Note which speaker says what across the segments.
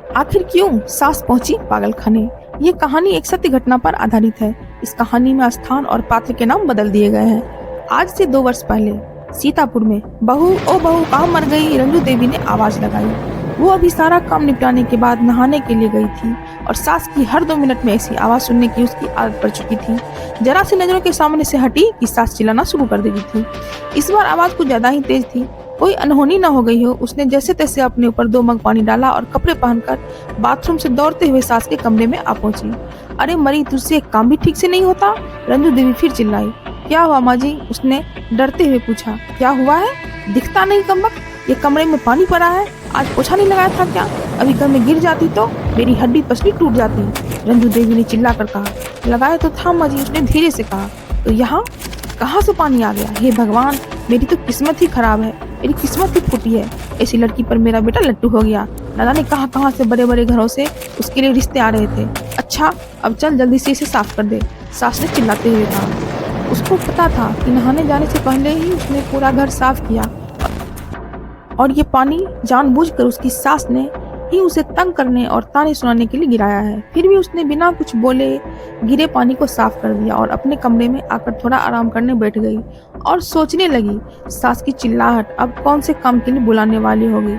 Speaker 1: आखिर क्यों सास पहुंची पागल खाने। ये कहानी एक सत्य घटना पर आधारित है। इस कहानी में स्थान और पात्र के नाम बदल दिए गए हैं। आज से 2 वर्ष पहले सीतापुर में बहू ओ बहू कहाँ मर गई, रंजू देवी ने आवाज लगाई। वो अभी सारा काम निपटाने के बाद नहाने के लिए गई थी और सास की हर 2 मिनट में ऐसी आवाज सुनने की उसकी आदत पड़ चुकी थी। जरा सी नजरों के सामने से हटी कि सास चिल्लाना शुरू कर देती थी। इस बार आवाज कुछ ज्यादा ही तेज थी, कोई अनहोनी न हो गई हो। उसने जैसे तैसे अपने ऊपर 2 मग पानी डाला और कपड़े पहनकर बाथरूम से दौड़ते हुए सास के कमरे में आ पहुंची। अरे मरी, तुझसे एक काम भी ठीक से नहीं होता, रंजू देवी फिर चिल्लाई। क्या हुआ माँ जी, उसने डरते हुए पूछा। क्या हुआ है, दिखता नहीं कमबख्त, ये कमरे में पानी पड़ा है, आज पोछा नहीं लगाया था क्या? अभी घर में गिर जाती तो मेरी हड्डी पसली टूट जाती, रंजू देवी ने चिल्ला कर कहा। लगाया तो था माँ जी, उसने धीरे से कहा। तो यहाँ कहाँ से पानी आ गया? हे भगवान, मेरी तो किस्मत ही खराब है, मेरी किस्मत ही फूटी है। ऐसी लड़की पर मेरा बेटा लट्टू हो गया। दादा ने कहाँ से बड़े बड़े घरों से उसके लिए रिश्ते आ रहे थे। अच्छा अब चल जल्दी से इसे साफ कर दे, सास ने चिल्लाते हुए कहा। उसको पता था कि नहाने जाने से पहले ही उसने पूरा घर साफ किया और ये पानी जानबूझकर उसकी सास ने ही उसे तंग करने और ताने सुनाने के लिए गिराया है। फिर भी उसने बिना कुछ बोले गिरे पानी को साफ कर दिया और अपने कमरे में आकर थोड़ा आराम करने बैठ गई और सोचने लगी, सास की चिल्लाहट अब कौन से काम के लिए बुलाने वाली होगी,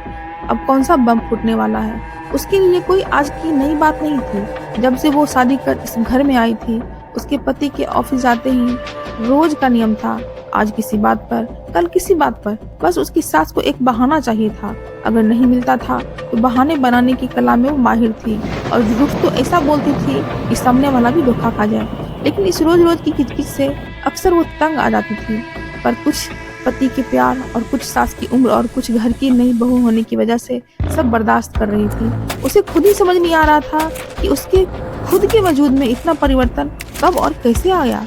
Speaker 1: अब कौन सा बम फूटने वाला है। उसके लिए कोई आज की नई बात नहीं थी। जब से वो शादी कर इस घर में आई थी, उसके पति के ऑफिस जाते ही रोज का नियम था, आज किसी बात पर कल किसी बात पर। बस उसकी सास को एक बहाना चाहिए था। अगर नहीं मिलता था तो बहाने बनाने की कला में वो माहिर थी और झूठ तो ऐसा बोलती थी कि सामने वाला भी धोखा खा जाए। लेकिन इस रोज रोज की किचकिच से अक्सर वो तंग आ जाती थी। पर कुछ पति के प्यार और कुछ सास की उम्र और कुछ घर की नई बहू होने की वजह से सब बर्दाश्त कर रही थी। उसे खुद ही समझ नहीं आ रहा था कि उसके खुद के वजूद में इतना परिवर्तन कब और कैसे आ गया।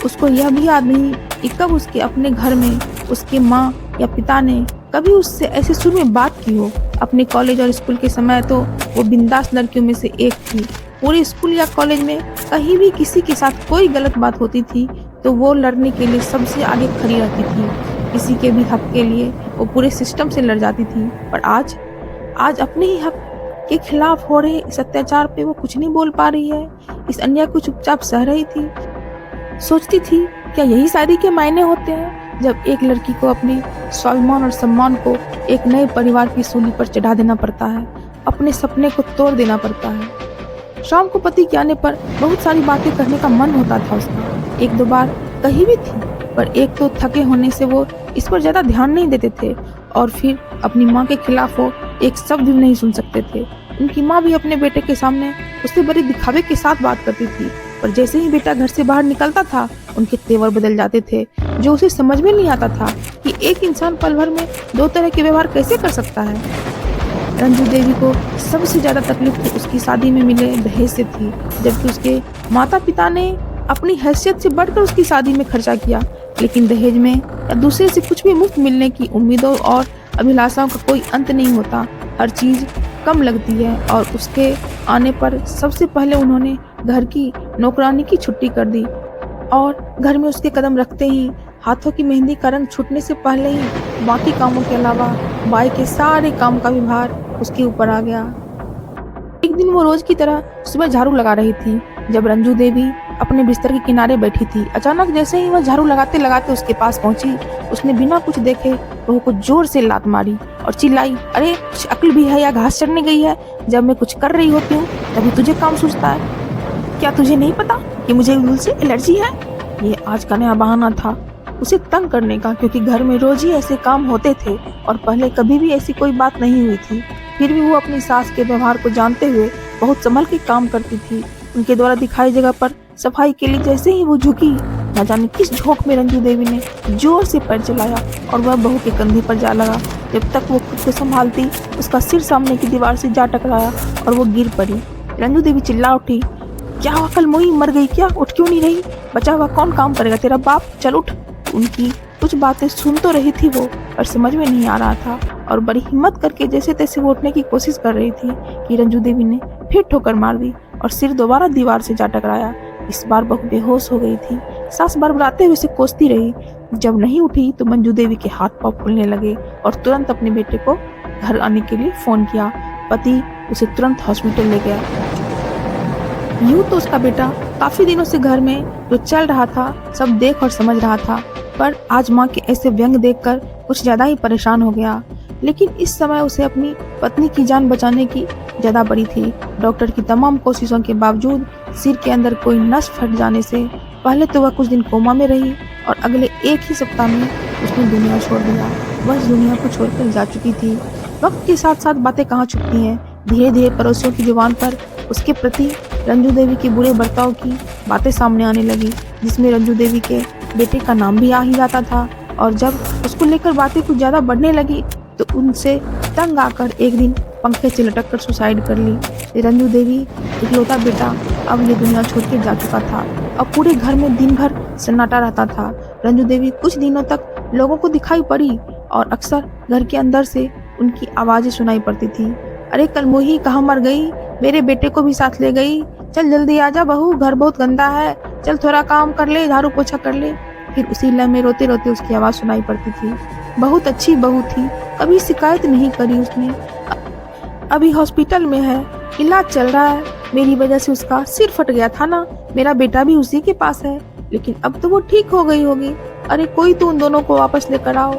Speaker 1: उसको यह भी याद नहीं कि कब उसके अपने घर में उसके माँ या पिता ने कभी उससे ऐसे सुर में बात की हो। अपने कॉलेज और स्कूल के समय तो वो बिंदास लड़कियों में से एक थी। पूरे स्कूल या कॉलेज में कहीं भी किसी के साथ कोई गलत बात होती थी तो वो लड़ने के लिए सबसे आगे खड़ी रहती थी। किसी के भी हक के लिए वो पूरे सिस्टम से लड़ जाती थी। पर आज अपने ही हक के खिलाफ हो रहे इस अत्याचार पे वो कुछ नहीं बोल पा रही है। इस अन्याय को चुपचाप सह रही थी। सोचती थी, क्या यही शादी के मायने होते हैं, जब एक लड़की को अपने स्वाभिमान और सम्मान को एक नए परिवार की सूली पर चढ़ा देना पड़ता है, अपने सपने को तोड़ देना पड़ता है। शाम को पति के आने पर बहुत सारी बातें करने का मन होता था उसका। 1-2 बार कही भी थी, पर एक तो थके होने से वो इस पर ज्यादा ध्यान नहीं देते थे और फिर अपनी माँ के खिलाफ वो एक शब्द भी नहीं सुन सकते थे। उनकी माँ भी अपने बेटे के सामने उससे बड़े दिखावे के साथ बात करती थी, पर जैसे ही बेटा घर से बाहर निकलता था उनके तेवर बदल जाते थे, जो उसे समझ में नहीं आता था कि एक इंसान पल भर में 2 तरह के व्यवहार कैसे कर सकता है। रंजू देवी को सबसे ज्यादा तकलीफ उसकी शादी में मिले दहेज से थी, जबकि उसके माता पिता ने अपनी हैसियत से बढ़कर उसकी शादी में खर्चा किया। लेकिन दहेज में या दूसरे से कुछ भी मुफ्त मिलने की उम्मीदों और अभिलाषाओं का कोई अंत नहीं होता। हर चीज कम लगती है और उसके आने पर सबसे पहले उन्होंने घर की नौकरानी की छुट्टी कर दी और घर में उसके कदम रखते ही हाथों की मेहंदी का रंग छूटने से पहले ही बाकी कामों के अलावा बाई के सारे काम का भी भार उसके ऊपर आ गया। एक दिन वो रोज की तरह सुबह झाड़ू लगा रही थी। जब रंजू देवी अपने बिस्तर के किनारे बैठी थी, अचानक जैसे ही वह झाड़ू लगाते लगाते उसके पास पहुंची, उसने बिना कुछ देखे बहू को जोर से लात मारी और चिल्लाई, अरे कुछ अक्ल भी है या घास चढ़ने गई है? जब मैं कुछ कर रही होती हूँ तभी तुझे काम सूझता है। क्या तुझे नहीं पता कि मुझे धूल से एलर्जी है? ये आज का नया बहाना था उसे तंग करने का, क्योंकि घर में रोज ही ऐसे काम होते थे और पहले कभी भी ऐसी कोई बात नहीं हुई थी। फिर भी वो अपनी सास के व्यवहार को जानते हुए बहुत संभल के काम करती थी। उनके द्वारा दिखाई जगह पर सफाई के लिए जैसे ही वो झुकी, न जाने किस झोंक में रंजू देवी ने जोर से पैर चलाया और वह बहू के कंधे पर जा लगा। जब तक वो खुद को संभालती, उसका सिर सामने की दीवार से जा टकराया और वो गिर पड़ी। रंजू देवी चिल्ला उठी, क्या अकल मोई, मर गई क्या? उठ क्यों नहीं रही? बचा हुआ कौन काम करेगा, तेरा बाप? चल उठ। उनकी कुछ बातें सुन तो रही थी वो, पर समझ में नहीं आ रहा था और बड़ी हिम्मत करके जैसे तैसे वो उठने की कोशिश कर रही थी कि रंजू देवी ने फिर ठोकर मार दी और सिर दोबारा दीवार से जा टकराया। इस बार बहू बेहोश हो गई थी। सास बड़बड़ाते हुए उसे कोसती रही। जब नहीं उठी तो मंजू देवी के हाथ पांव फूलने लगे और तुरंत अपने बेटे को घर आने के लिए फोन किया। पति उसे तुरंत हॉस्पिटल ले गया। यूं तो उसका बेटा काफी दिनों से घर में जो चल रहा था सब देख और समझ रहा था, पर आज माँ के ऐसे व्यंग देखकर कुछ ज्यादा ही परेशान हो गया। लेकिन इस समय उसे अपनी पत्नी की जान बचाने की ज्यादा पड़ी थी। डॉक्टर की तमाम कोशिशों के बावजूद सिर के अंदर कोई नस फट जाने से पहले तो वह कुछ दिन कोमा में रही और अगले एक ही सप्ताह में उसने दुनिया छोड़ दिया। वह इस दुनिया को छोड़कर जा चुकी थी। वक्त के साथ साथ बातें कहाँ छुपती हैं। धीरे धीरे पड़ोसियों की जुबान पर उसके प्रति रंजू देवी के बुरे बर्ताव की बातें सामने आने लगी, जिसमें रंजू देवी के बेटे का नाम भी आ ही जाता था। और जब उसको लेकर बातें कुछ ज्यादा बढ़ने लगी तो उनसे तंग आकर एक दिन पंखे से लटक कर सुसाइड कर ली। रंजू देवी इकलौता बेटा अब ये दुनिया छोड़ के जा चुका था। अब पूरे घर में दिन भर सन्नाटा रहता था। रंजू देवी कुछ दिनों तक लोगों को दिखाई पड़ी और अक्सर घर के अंदर से उनकी आवाजें सुनाई पड़ती थी। अरे कलमोही कहाँ मर गई, मेरे बेटे को भी साथ ले गई, चल जल्दी आजा बहू, घर बहुत गंदा है, चल थोड़ा काम कर ले, झाड़ू पोछा कर ले। फिर उसी लय में रोते रोते उसकी आवाज सुनाई पड़ती थी। बहुत अच्छी बहू थी, कभी शिकायत नहीं करी उसने, अभी हॉस्पिटल में है, इलाज चल रहा है, मेरी वजह से उसका सिर फट गया था ना, मेरा बेटा भी उसी के पास है, लेकिन अब तो वो ठीक हो गई होगी। अरे कोई तो उन दोनों को वापस लेकर आओ,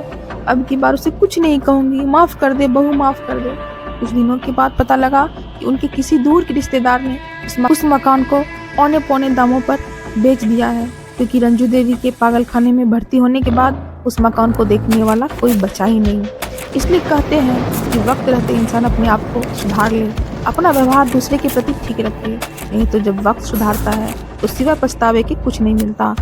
Speaker 1: अब की बार उसे कुछ नहीं कहूंगी, माफ कर दे बहू, माफ कर दे। कुछ दिनों के बाद पता लगा कि उनके किसी दूर के रिश्तेदार ने उस मकान को औने पौने दामों पर बेच दिया है, क्योंकि रंजू देवी के पागल खाने में भर्ती होने के बाद उस मकान को देखने वाला कोई बचा ही नहीं। इसलिए कहते हैं कि वक्त रहते इंसान अपने आप को सुधार ले, अपना व्यवहार दूसरे के प्रति ठीक रखे, नहीं तो जब वक्त सुधारता है तो सिवा पछतावे के कुछ नहीं मिलता।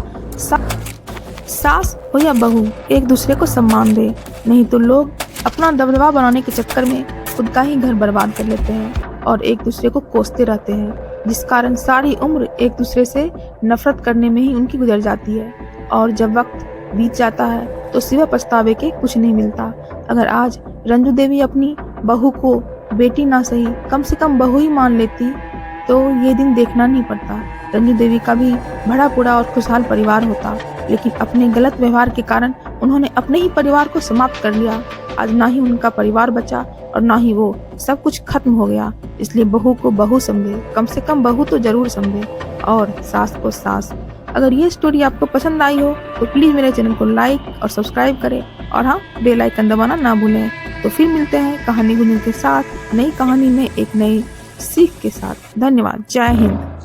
Speaker 1: सास हो या बहू एक दूसरे को सम्मान दे, नहीं तो लोग अपना दबदबा बनाने के चक्कर में खुद का ही घर बर्बाद कर लेते हैं और एक दूसरे को कोसते रहते हैं, जिस कारण सारी उम्र एक दूसरे से नफरत करने में ही उनकी गुजर जाती है। और जब वक्त बीत जाता है तो सिवा पछतावे के कुछ नहीं मिलता। अगर आज रंजू देवी अपनी बहू को बेटी ना सही कम से कम बहू ही मान लेती तो ये दिन देखना नहीं पड़ता। रंजू देवी का भी बड़ा पूरा और खुशहाल परिवार होता, लेकिन अपने गलत व्यवहार के कारण उन्होंने अपने ही परिवार को समाप्त कर लिया। आज ना ही उनका परिवार बचा और ना ही वो, सब कुछ खत्म हो गया। इसलिए बहू को बहू समझे, कम से कम बहू तो जरूर समझे, और सास को सास। अगर ये स्टोरी आपको पसंद आई हो तो प्लीज मेरे चैनल को लाइक और सब्सक्राइब करें, और हाँ, बेल आइकन दबाना ना भूलें। तो फिर मिलते हैं कहानी गुंजन के साथ, नई कहानी में एक नई सीख के साथ। धन्यवाद। जय हिंद।